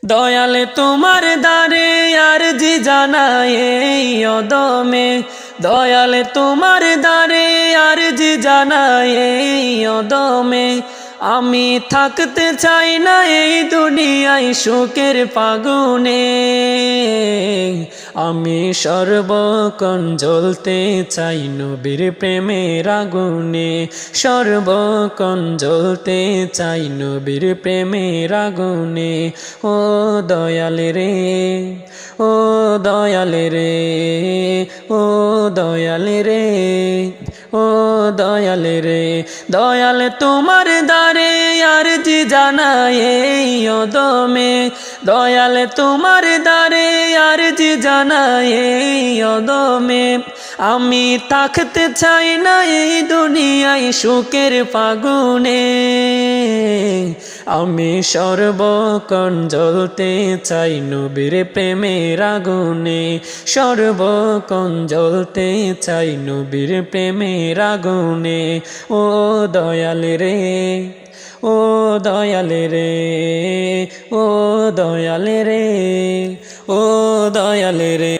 দয়াল তোমার দ্বারে আরজি জানাই এই অদমে, দয়াল তোমার দ্বারে আরজি জানাই এই অদমে। আমি থাকতে চাই না এই দুনিয়ায় শোকের ফাগুনে, আমি সর্বক্ষণ জ্বলতে চাই নবীর প্রেমের আগুনে, সর্বক্ষণ জ্বলতে চাই নবীর প্রেমের আগুনে। ও দয়াল রে, ও দয়াল রে, ও দয়াল রে, ও দয়াল রে। দয়াল তোমার দ্বারে আরজি জানাই এই অদমে, দয়াল তোমার দ্বারে আরজি জানাই এই অদমে। আমি থাকতে চাই না এই দুনিয়ায় শোকের ফাগুনে, আমি সর্বক্ষণ জ্বলতে চাই নবীর প্রেমের আগুনে, সর্বক্ষণ জ্বলতে চাই নবীর প্রেমের আগুনে। ও দয়াল রে, ও দয়াল রে, ও দয়াল রে, ও দয়াল রে।